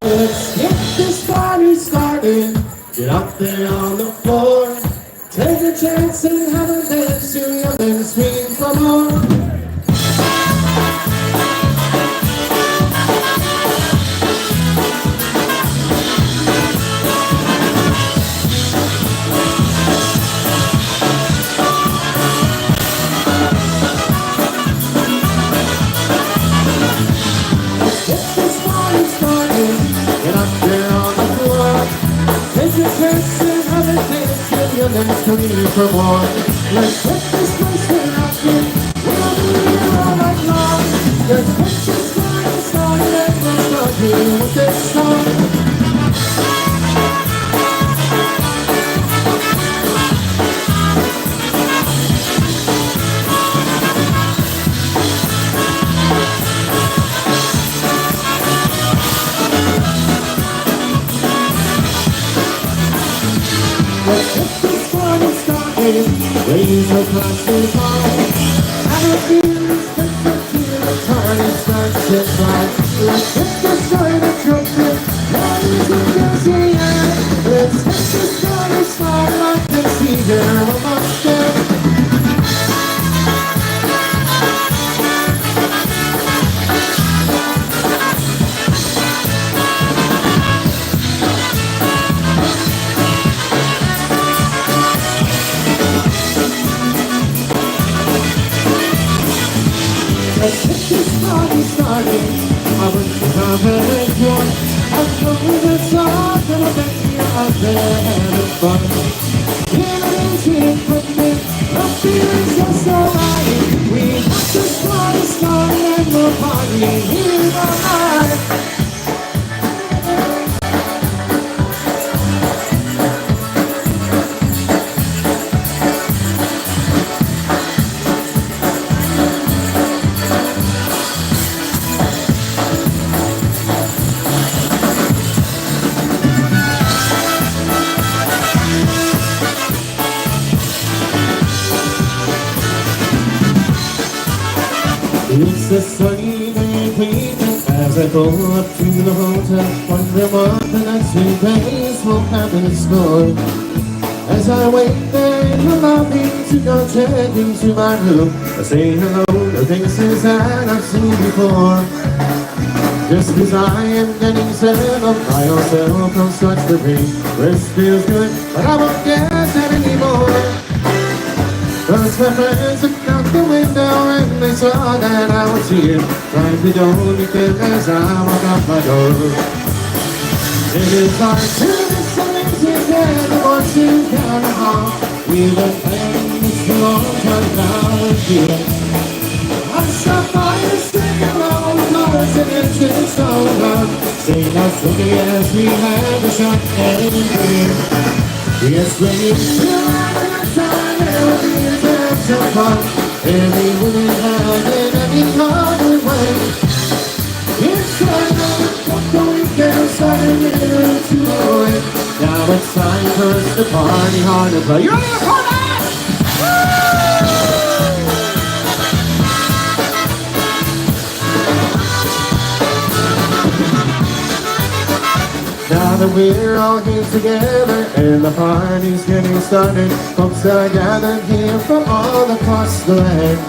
Let's get this party started. Get up there on the floor. Take a chance and have a dance to your and scream for more. Let's come here for more. Let's get this place rockin'. We'll be here all night long. Let's get this party started and let's start here with this song. Raise your glasses high. Have a few respect till the party starts to fly. Let's get this started jumping. Ladies and gentlemen, yeah. Let's get this party started like the Caesar of Mustang. Let's get this party started. I want to have a joy. I'm going to talk and I'll bet you out there having fun. Feelings here with me, the feelings are so right. We got this party started and we'll party here all night. It's a sunny day evening as I go up to the hotel, wondering what the next few days will have in store. As I wait there in the lobby to go check into my room, I say hello to faces that I've seen before. Just as I am getting set up, my old cell phone starts to ring. This feels good, but I won't get that anymore. Cause my friends looked out the window and they saw that I was here, trying to do me as I walk out my door. It is hard to miss a music and the voices down the hall. We've been playing this a long time now with you. I stopped by to sing along cause it is so loud. Sing us looking as we have a shot at it here. Yes, when you feel like a good time, it'll be so fun. Every woman having every common way. It's time that the weekend started to away. Now it's time for us to party hard and play. You're ready for that? Woo! Now that we're all here together and the party's getting started, folks are gathered here from all across the land.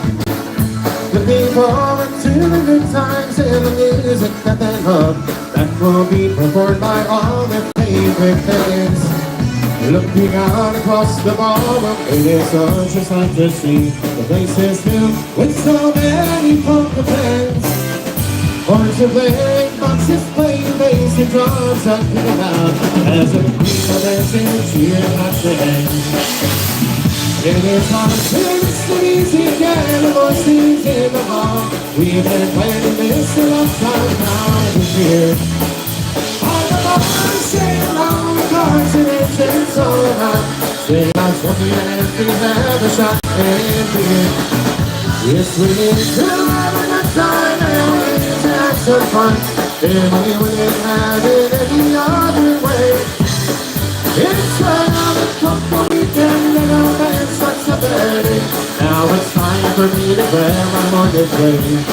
Looking forward to the good times and the music that they love, that will be performed by all their favorite bands. Looking out across the ballroom, it is such a sight to see. The place is filled with so many polka fans. Horns are playing, boxes playing, bass and drums are kicking out as the people dancing and cheering at the end. It is hard to miss the music and the voices in the hall. We've been playing this a long time now this year. All the boys sing along, the cars and engines so loud. Sing out smoking and we have a shot and beer. Yes, we do have a good time and we need to have some fun. And we wouldn't have it any other way. It's another couple weekend and our band starts to play. Now it's time for me to grab my mortgage rate.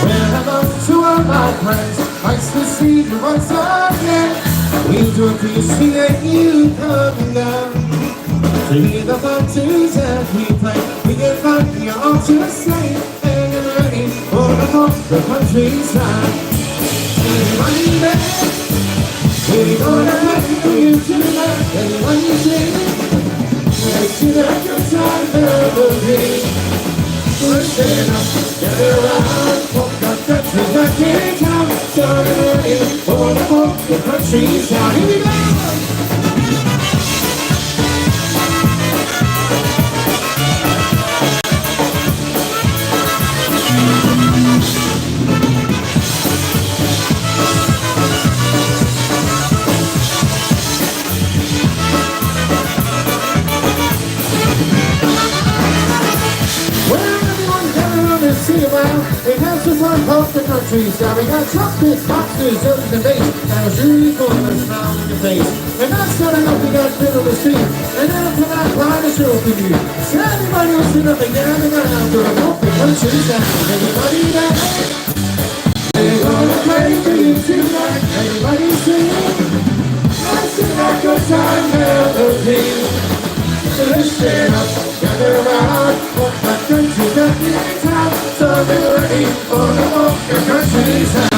Well, hello to all my friends, nice to see you once again. We do appreciate you coming down. See the parties that we play, we get lucky all to say, and get ready for the countryside. Everybody there, we're gonna play for you tonight. Everybody sing, let's see that good time melody. Listen up, gather around, polka country back in town. So get ready for the countryside. Here we go! It has to run off the countryside. We got trumpets, boxers, drums, and bass, and a really full of a smile on your face. And that's not enough, we got middle of the street, and then up to that line to show for you. So everybody will sit up and gather around to the polka countryside. Everybody dance, they're gonna play for you tonight. Everybody sing, let's sing that good time melody. Listen up, gather around, polka country back in town. So get ready for the polka countryside.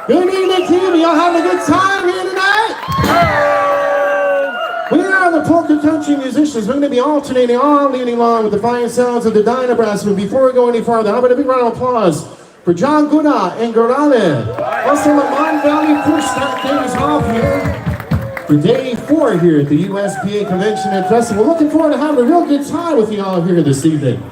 Good evening, team. Y'all having a good time here tonight? We are the Polka Country musicians. We're going to be alternating all evening along with the fine sounds of the Dyna Brass. But before we go any farther, how about a big round of applause for John Guna and Gorale. Also, the Mon Valley Push start things off here for day 4 here at the USPA Convention and Festival. Looking forward to having a real good time with you all here this evening.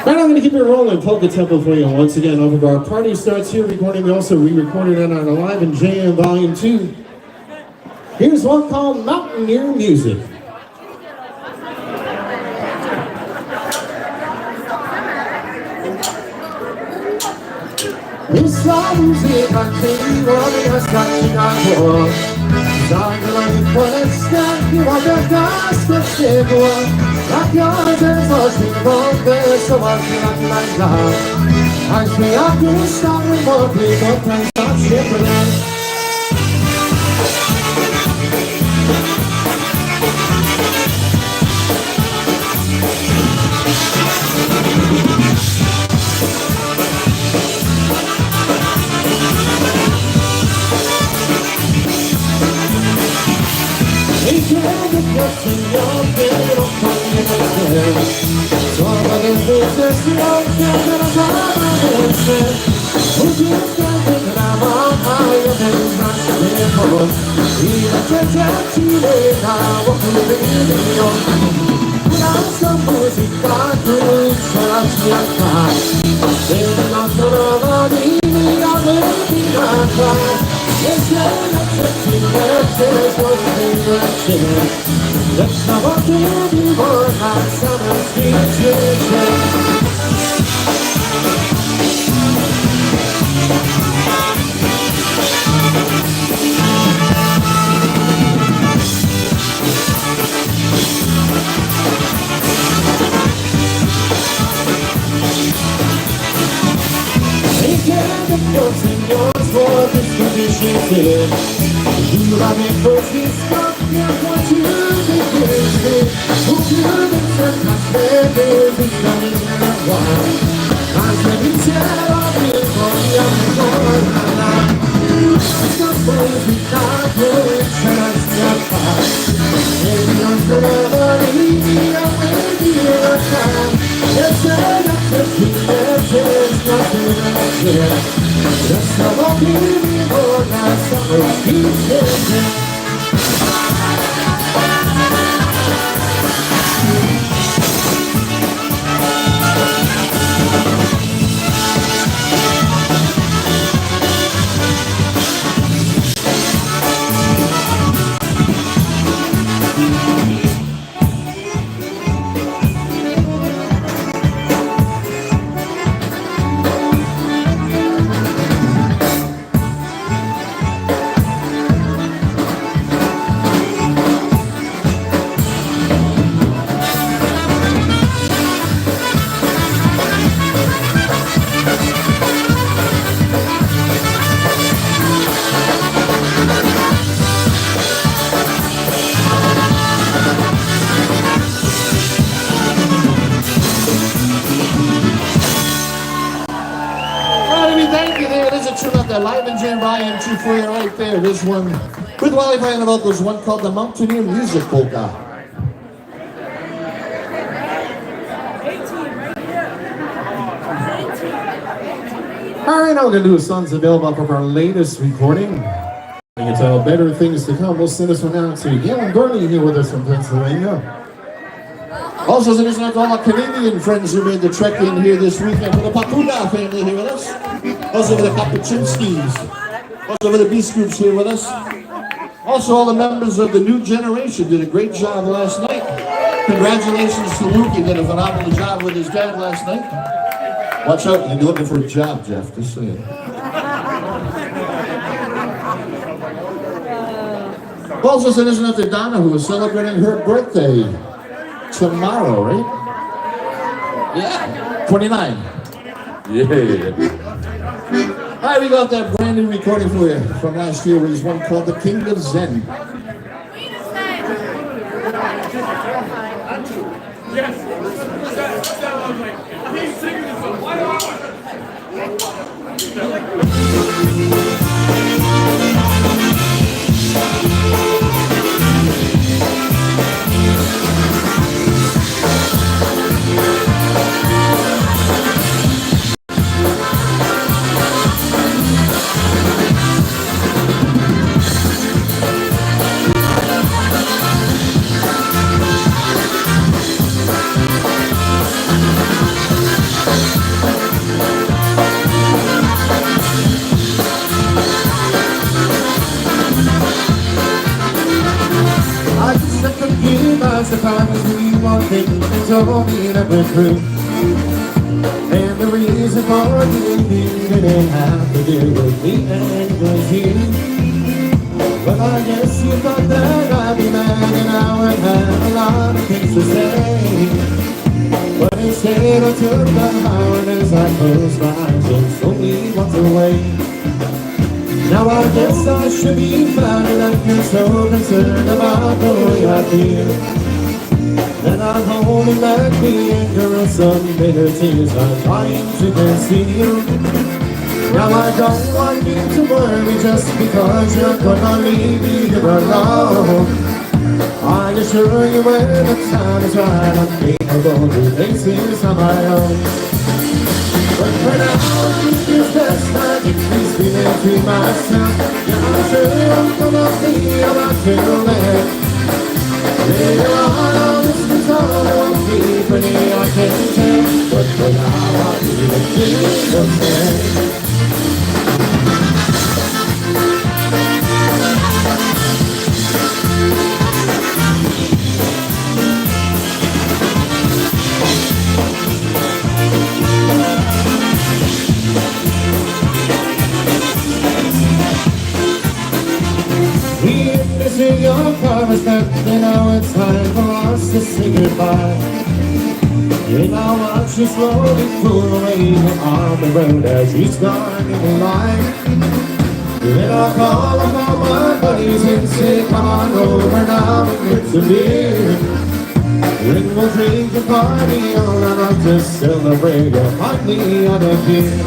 Right, I'm going to keep it rolling polka tempo for you once again. Off of our party starts here recording. We also re-recorded it on our Live in JM Volume 2. Here's one called Mountaineer Music. Essa música antiga está chegando. Zagra mi puesta y ładogaska ciegła. Jak ja ze złośnik wątpię, so ładnie jak najda. Aż mi jak ustały mogli do tańca się brać. Señor, pero también solo desde Señor que te las agradece. Porque te trabaja y te desgracia y la fecha chilena o tu video. Esta música cruza la tierra de la zona de mi pirata. Es la es what they let's have a baby boy, not summer speeches. Señores, for this tradition here. You love me first, this stuff, yeah, what you begin. Who you accept my baby, be coming in a while. I'm ready to tell you for the other. It's not supposed to be not good, chance to pass. Maybe I'm forever, maybe I'm waiting a time. Yes, I got to keep there's nothing here. Just a walking for that summer speeches. That Live in Jam Volume 2 for you right there. This one with Wally playing the vocals, one called the Mountaineer Music Polka. Alright, now we're going to do a Sons available off of our latest recording. It's all better things to come. We'll send this one out to Gail and Gurney here with us from Pennsylvania. Also, there's not all our Canadian friends who made the trek in here this weekend for the Pakuda family here with us. Also for the Kapuscinskis. Also for the Beast Groups here with us. Also all the members of the New Generation did a great job last night. Congratulations to Luke, he did a phenomenal job with his dad last night. Watch out, you'll be looking for a job, Jeff, just saying. Also citizen to Donna, who is celebrating her birthday tomorrow, right? Yeah, 29. Yeah. Alright, we got that brand new recording for you from last year, which is one called The King of Zen. Yes. That was like, he's singing this song. Why do I want I just let them give us the times we wanted and told me that we're through. And the reason for the ending didn't have to do with me and it was you. But I guess you thought that I'd be mad and I would have a lot of things to say. But instead I took the heart as I closed my eyes and slowly walked away. Now I guess I should be finding that you're so concerned about the way I feel, that I'm holding back the anger of some bitter tears I'm trying to conceal. Now I don't want you to worry just because you're gonna leave me here alone. I assure you when the time is right, I'm capable of doing things on my own. But for now, it's best I keep these feelings to myself. Yeah, I'm sure I'm gonna be about till then. Later on, I'll listen to all it won't be pretty, I can tell. But for now, I'll be the king of men. In your car is that now it's time for us to say goodbye. And I'll watch you slowly pull away on the road as you start in the line. Then I'll call up all my buddies and say, come on over now and get some beer. Then we'll drink and party all night to celebrate a finally on a beer.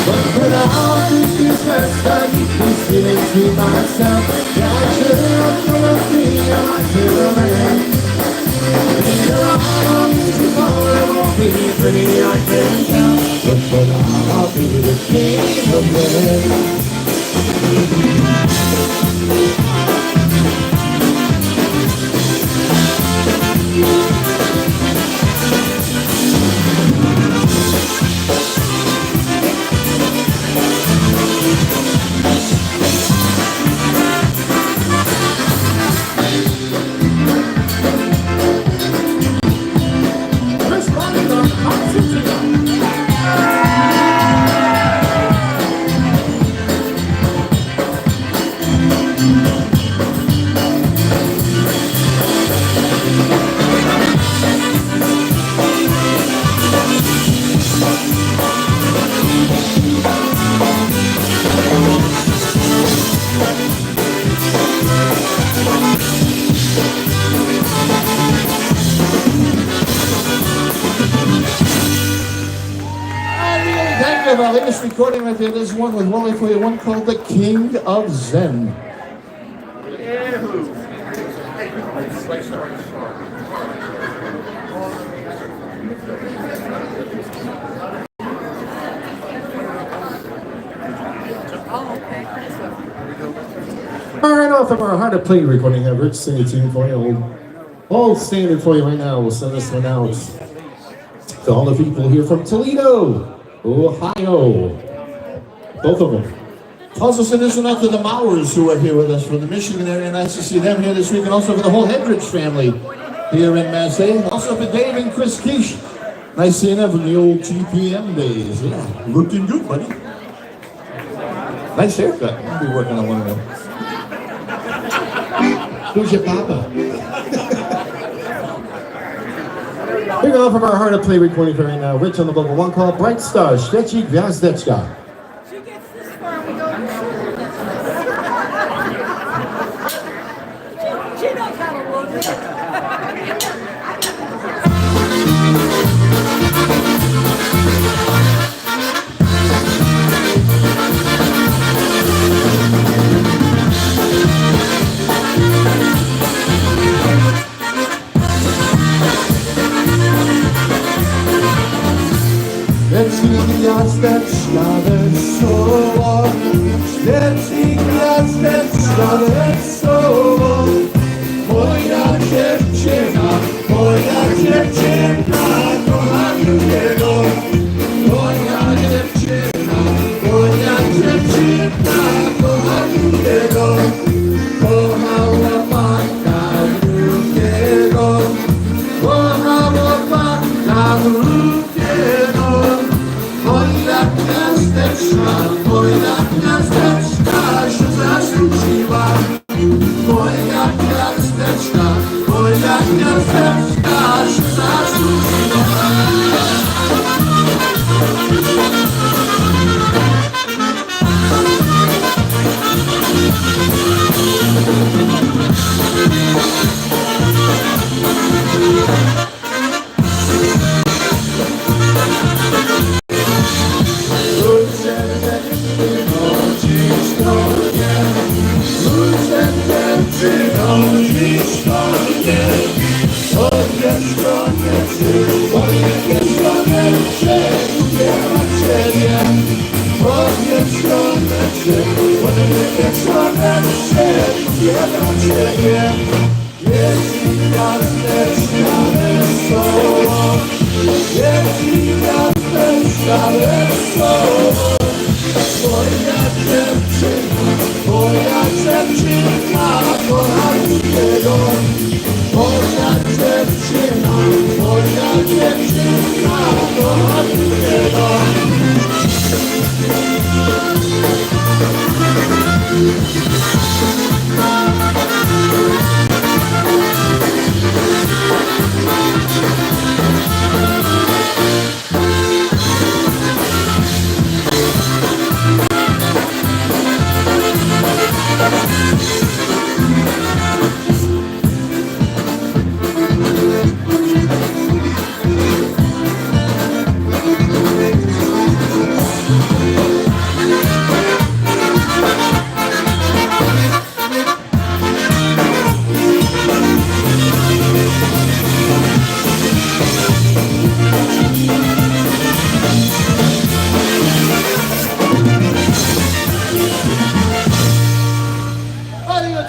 But for now, this is best I keep these feelings to myself. Yeah, I'm sure I'm gonna feel like a man. Later on, this is all it won't be pretty, I can tell. But for now, I'll be the king of men. Our latest recording right there, this one with Wally for you, one called The King of Zen. All right, off of our How to Play recording, have Rich sing a tune for you. Old standard for you right now. We'll send this one out to all the people here from Toledo, Ohio. Both of them. Also send this one out to the Mowers who are here with us from the Michigan area. Nice to see them here this week. And also for the whole Hendricks family here in Massey. Also for Dave and Chris Keish. Nice seeing them from the old GPM days. Yeah, looking good, buddy. Nice haircut. I'll be working on one of them. Who's your papa? Here we go from our Hard to Play recording for right now. Rich on the vocal, one called Bright Star, Stretchy Gwiazdeczka. She gets this far, we go. She knows how to look. Let's gwiazdeczka wesoło, śledzi gwiazdeczka wesoło. Moja dziewczyna kocha drugiego. Moja dziewczyna kocha drugiego. Kochała pana drugiego. Kochała pana drugiego. Moja gwiazdeczka się zasłużyła. Moja gwiazdeczka się zasłużyła. Moja dziewczyna kocha drugiego. Moja dziewczyna kocha drugiego.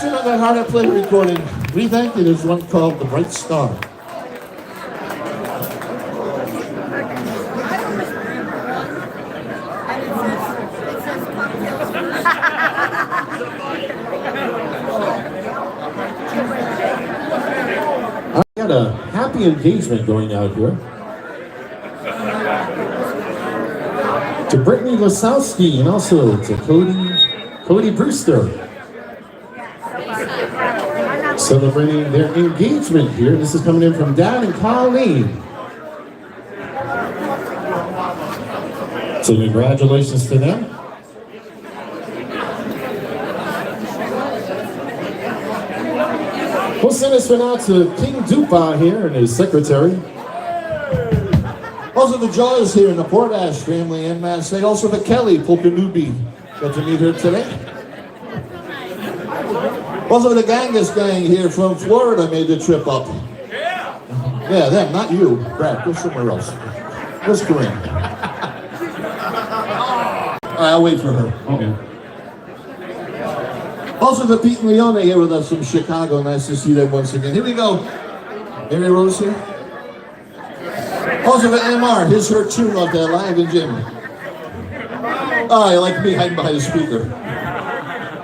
Another hard to play recording. Revamped it is one called The Bright Star. I got a happy engagement going out here. To Brittany Lasowski and also to Cody Brewster. Celebrating their engagement here. This is coming in from Dan and Colleen. So congratulations to them. We'll send this one out to King Dupa here and his secretary. Also the Jaws here in the Portash family in Massey. Also the Kelly Polka newbie. Got to meet her today. Also the Ganges gang here from Florida made the trip up. Yeah, them, not you. Brad, go somewhere else. Where's Corinne? All right, I'll wait for her. Okay. Also the Pete and Leone here with us from Chicago. Nice to see them once again. Here we go. Mary Rose here. Also the MR, her tune up there, live in Jim. Oh, you like me hiding behind the speaker.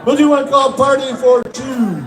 What do you want to call Party for Two?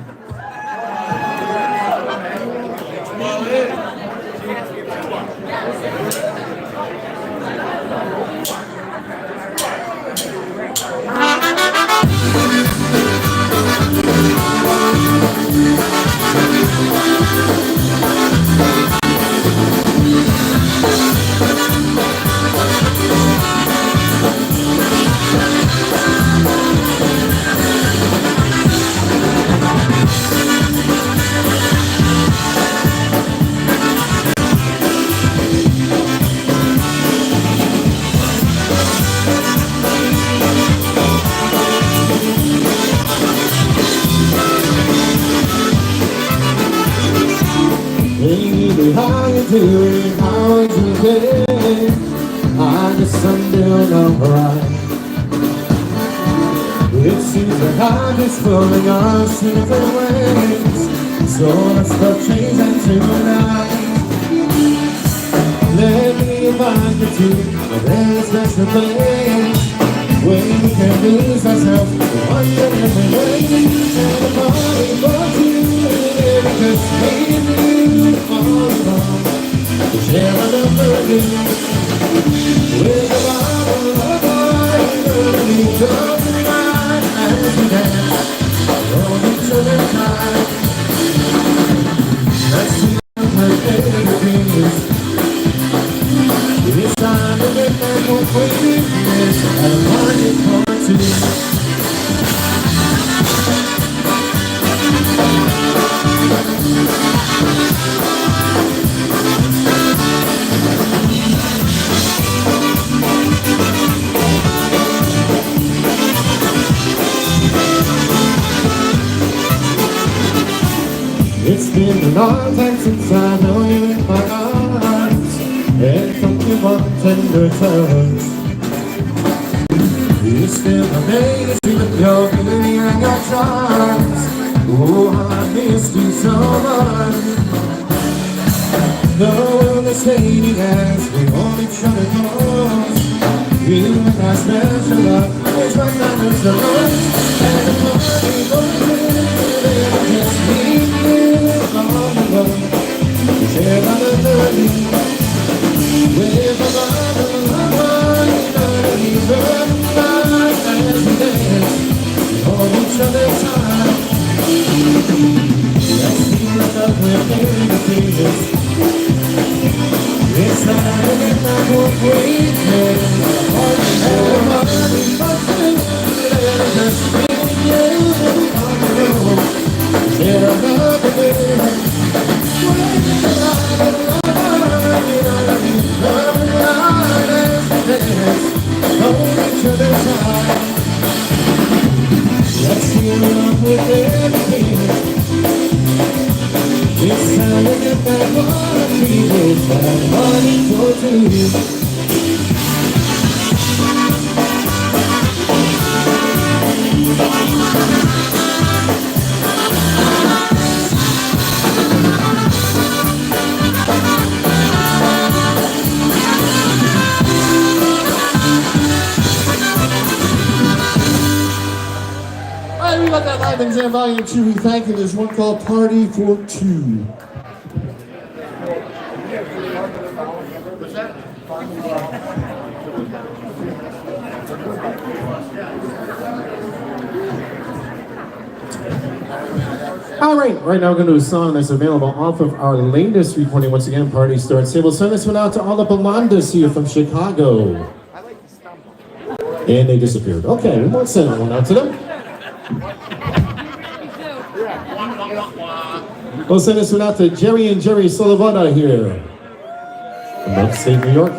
me how you doing, how you doing. I guess I'm doing alright. It seems that I'm exploring us in different ways, so let's start changing tonight. Let me invite you to a very special place where we can lose ourselves in one different way. And a party for two, because me and you all alone to share another day. With a bottle of wine underneath the night as we dance on each other's side. Let's see my favorite things. It's time to get back on craziness and a party for two. It's been a long time since I know you in my arms, and from your warm tender touch. You still amaze me with your beauty and your charms. Oh, how I missed you so much. The world is fading as we hold each other close. You and I special love is my diamonds the most. And the party goes in, just me and you all alone. Share another day with a bottle of wine underneath the night as we dance on each other's side. Let's feel the love we're making this. It's time to get back what we did. And a party for two, just me and you on the road. Share another day. Let's get on with everything. It's time to get back what we did. That money for two. We got that live in Jam Volume 2. We thank you. There's one called Party for Two. All right, right now we're going to do a song that's available off of our latest recording. Once again, Party Starts Here. We'll send this one out to all the Belandas here from Chicago. And they disappeared. Okay, we won't send that one out to them. We'll send this one out to Jerry and Jerry Solovada here from upstate New York.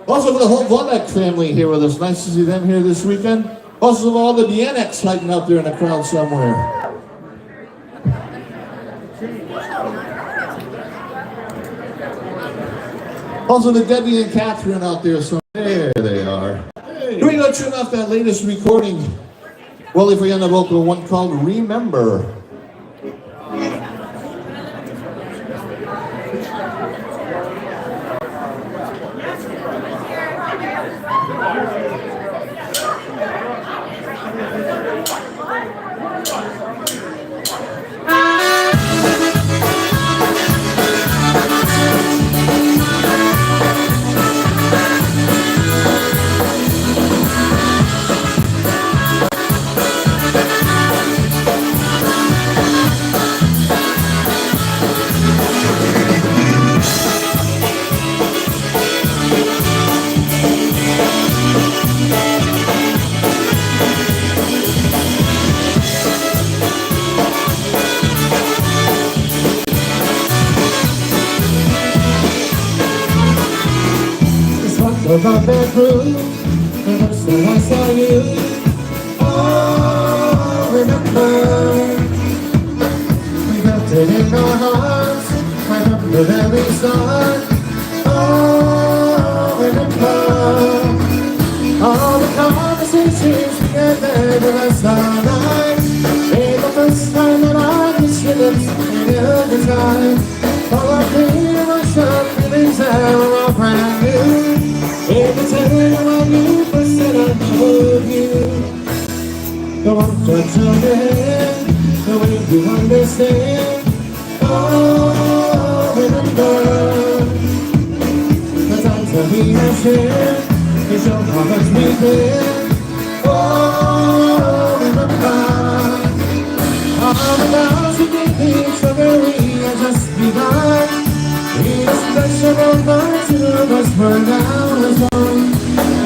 Also for the whole Volek family here with us. Nice to see them here this weekend. Also for all the BNX hiding out there in the crowd somewhere. Also the Debbie and Catherine out there somewhere. There they are. Hey. Here we go, tune off that latest recording. Wally for you on the vocal, one called Remember. About that room, the first time I saw you. Oh, remember, we felt it in our hearts. I remember the very start. Oh, remember all the conversations we had there the last night. Ain't the first time that I kissed your lips, and every time all I feel are some feelings that were all brand new. Every time when you first said I love you, the one touch of your hand, the way you understand. Oh, remember the times that we have shared, you show how much we care. Oh, remember all the vows we gave each other, we had just begun. In a special moment, two of us were now as one.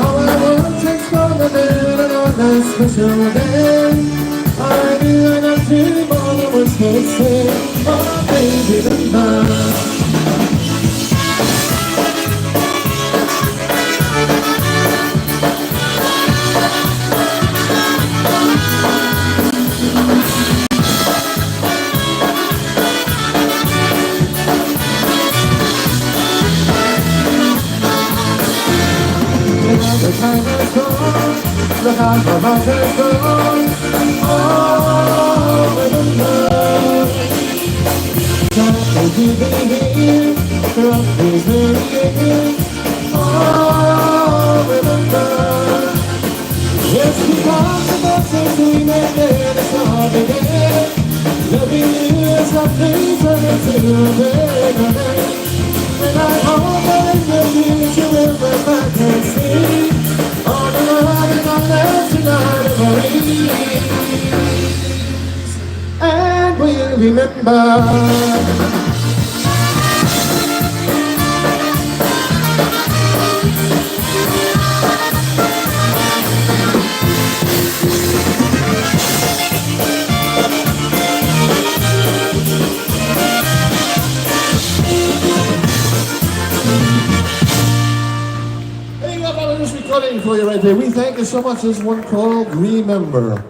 All I want takes for the man and on that special day. I knew enough to more than words could say. Oh, baby, remember. The time has gone, the heart of us has gone. Oh, remember, time to be here, from this very year. Oh, remember, yes, because the boxes we made there, the song began. Loving you is something from it to better than. And I hope that in the future we'll be back and see all the love and all that tonight and we'll remember. Recording for you right there. We thank you so much. This one called Remember.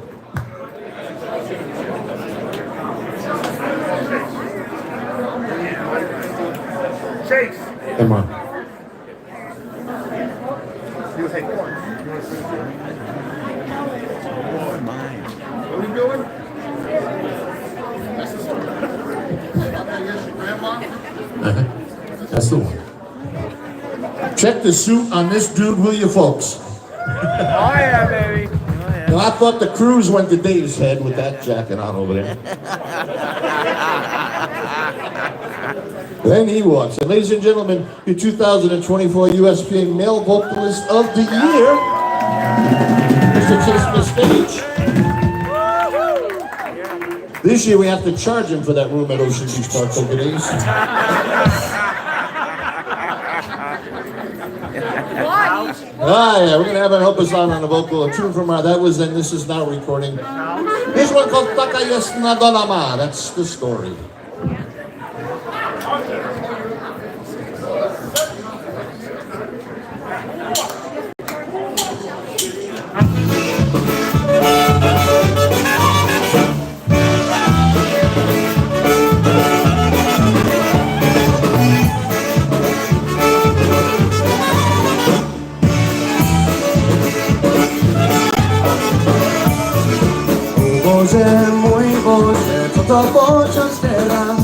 Chase. Come on. What are we doing? That's the one. Check the suit on this dude, will you, folks? Oh yeah, baby. Oh, yeah. Now, I thought the cruise went to Dave's head with that jacket on over there. Then he walks in. Ladies and gentlemen, your 2024 USPA Male Vocalist of the Year, Mr. Chase Stage. This year we have to charge him for that room at Ocean Beach Park Polka Days. Ah, yeah, we're gonna have him help us out on the vocal. A tune from our that was then. This is now recording. This one called Taka Yasna Dolama. That's the story. Boże, mój Boże, co to pociąg teraz?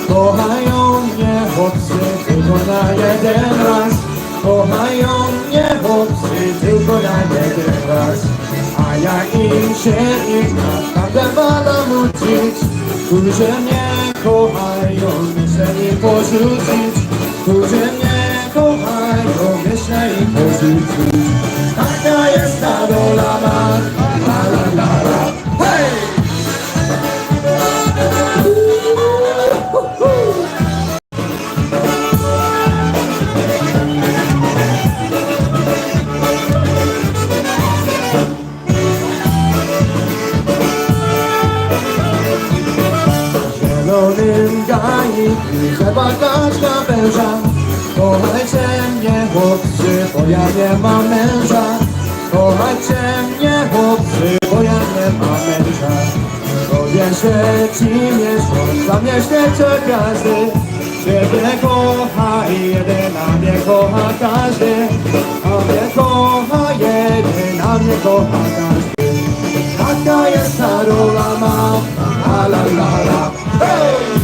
Kochają mnie chłopcy tylko na jeden raz. Kochają mnie chłopcy tylko na jeden raz. A ja im się ich naprawdę balamucić. Którzy mnie kochają, myślę im porzucić. Którzy mnie kochają, myślę im porzucić. Taka jest ta dola ma, la la la la. Hey! Zielonym gai trzeba kaczka węża. Kochajcie mnie chłopcy, bo ja nie mam męża. Kochajcie mnie chłopcy, bo ja nie mam męża. Powieszę ci mieszkać, dla mnie świecie gwiazdy. Ciebie kocha jeden, a mnie kocha każdy. A mnie kocha jeden, a mnie kocha każdy. Taka jest ta rola ma, la la la la. Hej!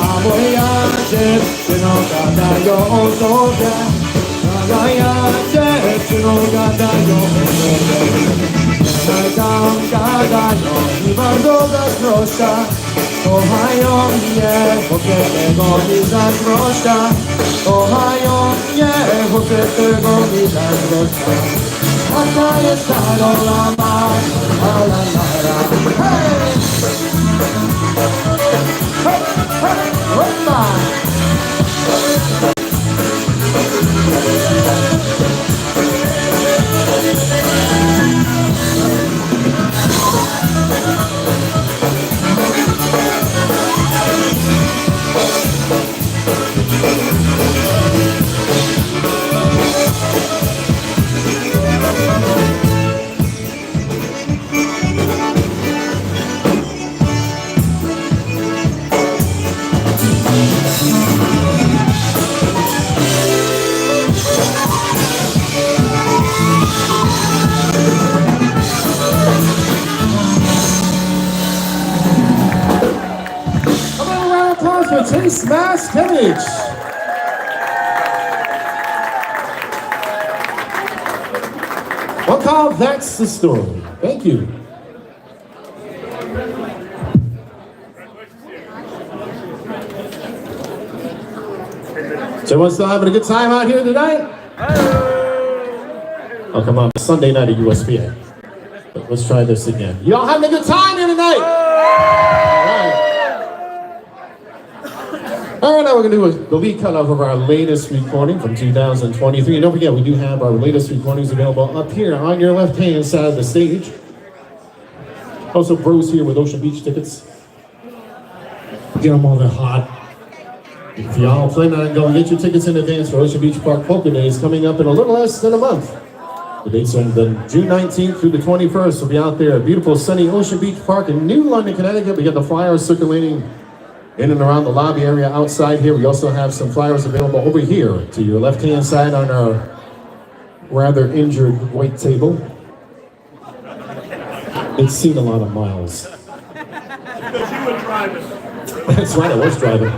A moja dziewczyno gadają o sobie. A moja dziewczyno gadają o sobie. Tam gadają i bardzo zazdroszcza. Kochają mnie, bo tego mi zazdroszcza. Kochają mnie, bo tego mi zazdroszcza. Taka jest ta rola ma, la la la la. Hej! Taste Mass Image. One called That's the Story. Thank you. So everyone still having a good time out here tonight? Oh, come on. Sunday night at USPA. Let's try this again. You all having a good time here tonight? All right, now we're going to do the lead cut off of our latest recording from 2023. And don't forget, we do have our latest recordings available up here on your left-hand side of the stage. Also, bros here with Ocean Beach tickets. Get them all that hot. If y'all plan on going, get your tickets in advance for Ocean Beach Park Polka Days coming up in a little less than a month. The dates are June 19th through the 21st. We'll be out there at beautiful sunny Ocean Beach Park in New London, Connecticut. We got the flyers circulating in and around the lobby area outside here. We also have some flyers available over here to your left-hand side on our rather injured white table. It's seen a lot of miles. Because you were driving. That's right, I was driving.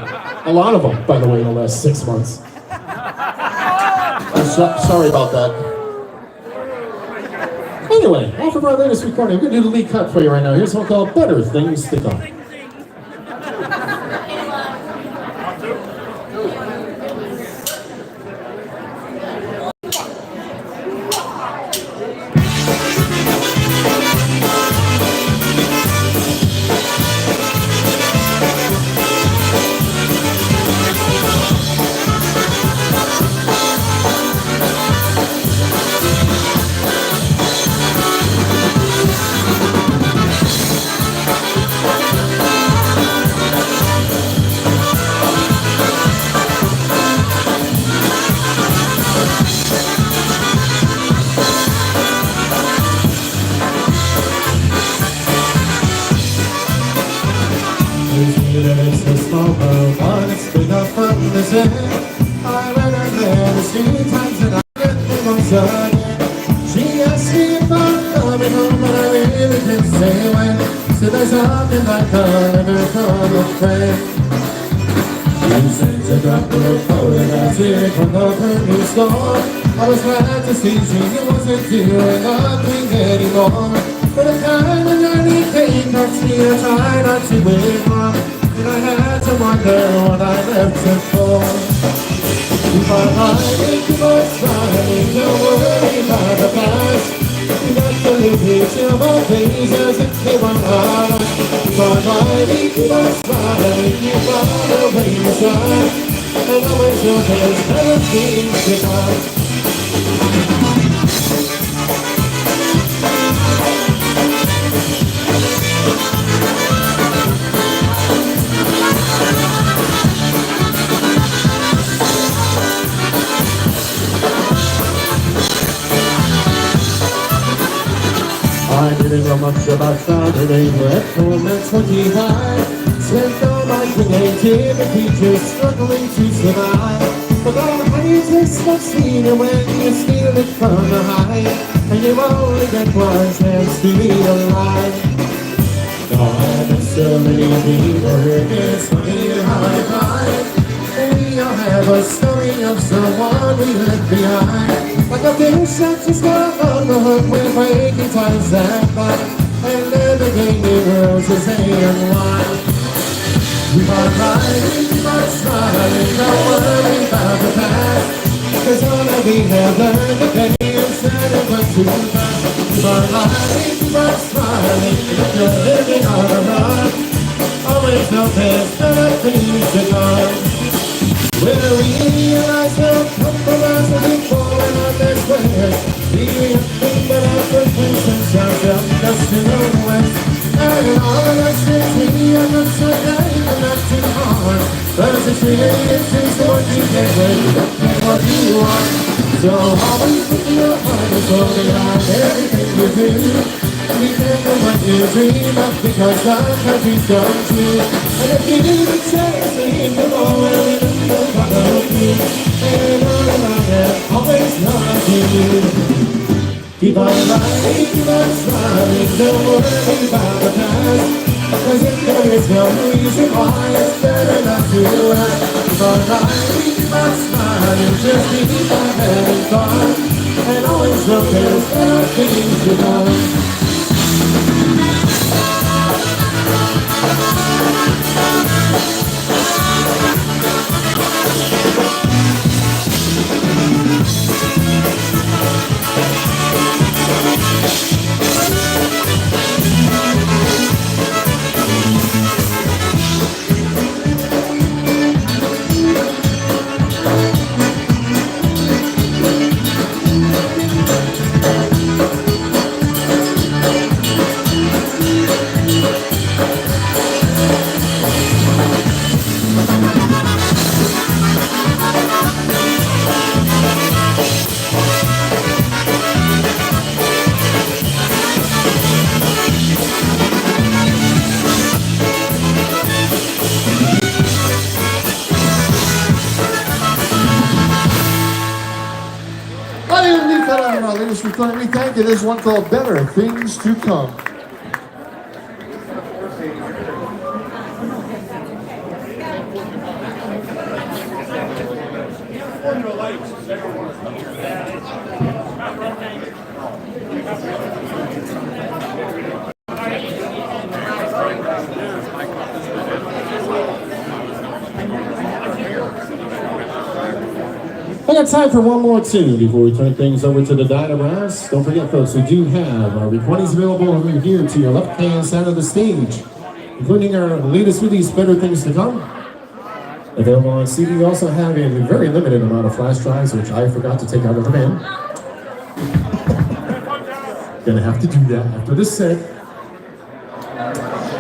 A lot of them, by the way, in the last 6 months. Sorry about that. Anyway, off of our latest recording, we're going to do the lead cut for you right now. Here's one called Better Things to Come. It's a small world, but it's big enough for the same. I read her there 3 times and I get the most again. She asked me if I'm coming home, but I really can't say when. So there's something like a never come of friend. She sent a drop of a photograph here from the perfume store. I was glad to see she wasn't doing nothing anymore. But the time when Johnny came back, she tried not to wait long. And I had to wonder what I left her for. If I might keep on trying, don't worry about the past. You got to live here till my days as it came on high. If I might keep on trying, you find a way to shine. And always know there's better things to come. I didn't know much about Saturday, but home at 25. Spent all my creativity just struggling to survive. But the honey tastes much sweeter when you steal it from the high. And you only get one chance to be alive. Now I met so many people, it's funny how I find. We all have a story of someone we left behind. Like a fish that just got on the hook with breaking ties that bind. And navigating worlds as they unwind. We are riding, but smiling, not worrying about the past. Cause all that we have learned today is that it was too fast. We are riding, but smiling, if you're living on a run. Always know there's better things to come. When we realize the compromise of the falling on their squares, we think that our preference and sound just in the west. And all of us things we are not so late and not too hard. But as it's really is what you get when you don't get what you want. So always put your heart and soul behind everything you do. Be careful what you dream of because sometimes we come true. And if you need a chance to hit the ball, well, remember what I do. And all of I have always loved you. Keep on riding, keep on smiling, don't worry about the past. Cause if there is no reason why, it's better not to ask. Keep on riding, keep on smiling, just keep on having fun. And always know there's better things to come. We thank you. This one called Better Things to Come. I got time for one more tune before we turn things over to the Dynabrass. Don't forget, folks, we do have our recordings available over here to your left-hand side of the stage, including our latest release, Better Things to Come. Available on CD. We also have a very limited amount of flash drives, which I forgot to take out of the van. Gonna have to do that after this set.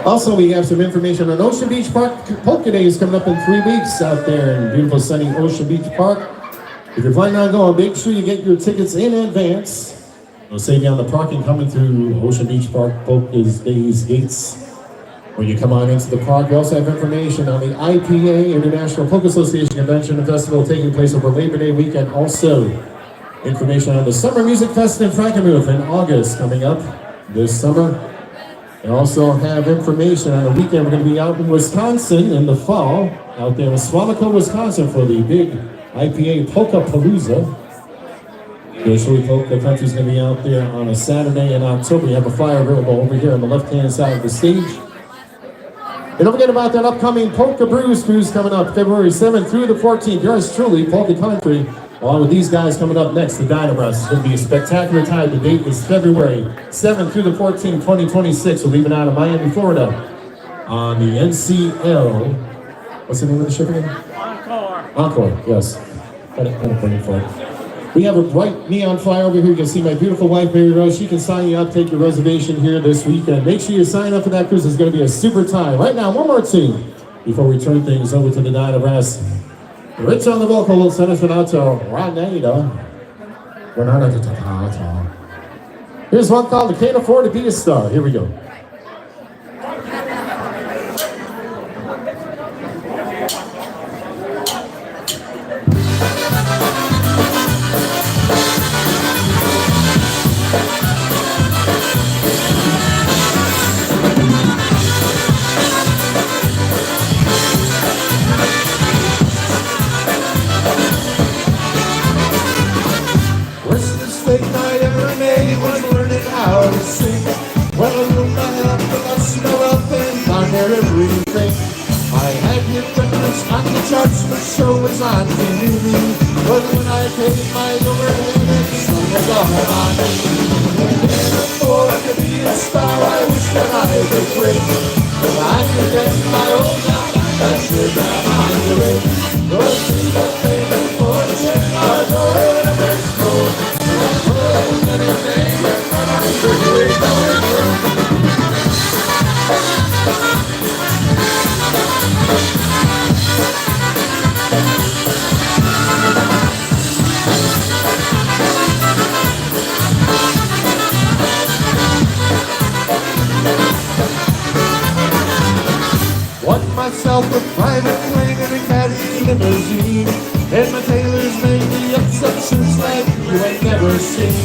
Also, we have some information on Ocean Beach Park. Polka Day is coming up in 3 weeks out there in beautiful sunny Ocean Beach Park. If you're planning on going, make sure you get your tickets in advance. It'll save you on the parking coming through Ocean Beach Park, Polka's Days Gates. When you come on into the park, we also have information on the IPA, International Polka Association Convention and Festival taking place over Labor Day weekend. Also, information on the Summer Music Fest in Frankenmuth in August coming up this summer. We also have information on the weekend. We're going to be out in Wisconsin in the fall, out there in Swamico, Wisconsin for the big IPA Polka Palooza. Usually Polka Country's going to be out there on a Saturday in October. We have a flyer available over here on the left-hand side of the stage. And don't forget about that upcoming Polka Brews Cruise coming up February 7th through the 14th. Yours truly, Polka Country, along with these guys coming up next, the Dynabrass. It's going to be a spectacular time. The date is February 7th through the 14th, 2026. We're leaving out of Miami, Florida on the NCL. What's the name of the ship again? Encore, yes. Kind of bring it for it. We have a bright neon flyer over here. You can see my beautiful wife, Mary Rose. She can sign you up, take your reservation here this weekend. Make sure you sign up for that cruise. It's going to be a super time. Right now, one more tune before we turn things over to the Dynabrass. Rich on the vocal will send us an out to Ronada. Here's one called "I Can't Afford to Be a Star." Here we go. Worst mistake I ever made was learning how to sing. Well, I learned I have the lost no wealth and darn near everything. I had hit records on the charts, the show was on TV. But when I paid my overhead, it sung a song on me. And before I could be a star, I wish that I could quit. If I could get my own job, I should have on the way. Those things that fame and fortune are going to be slow. Won myself a private plane and a caddy limousine, and my tailors made me up some suits like you ain't never seen.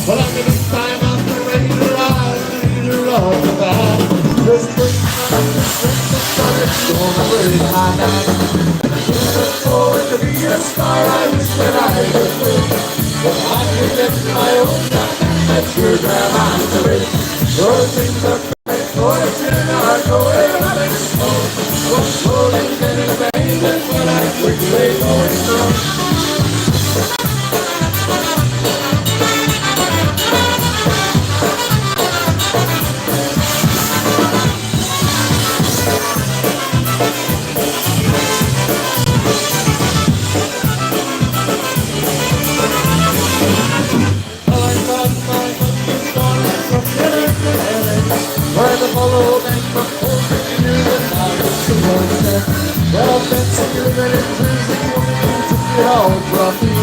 Well, I'm the big time operator, I'm the leader of the band. Just put on the strength and courage, gonna break my neck. Looking forward to be a star, I wish that I could win. If I could get my own gun, I'd sure grab onto it. Those things are fake, fortune are going up in smoke. What's slowly getting famous, but I'm quickly going through. Where the follow bank from Polka to the mountains. Well, fancy living in Jersey, woman, you took it all from me.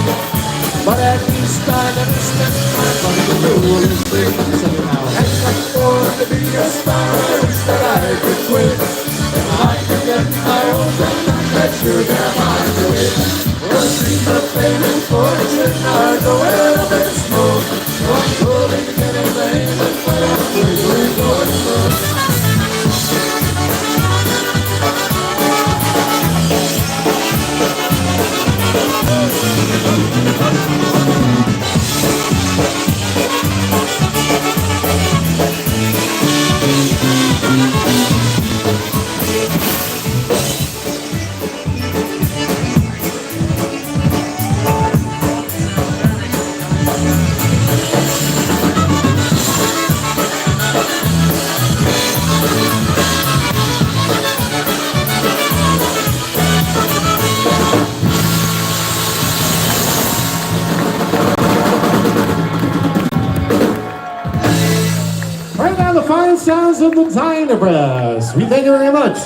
But at least I never spent my money to rule his things anyhow. And I'm born to be a star, I wish that I could quit. If I could get my own gun, I'd sure damn on to it. The streets of fame and fortune are going up in smoke. I'm slowly getting famous, but I'm quickly going through. Right now, the fine sounds of the Dynabrass. We thank you very much.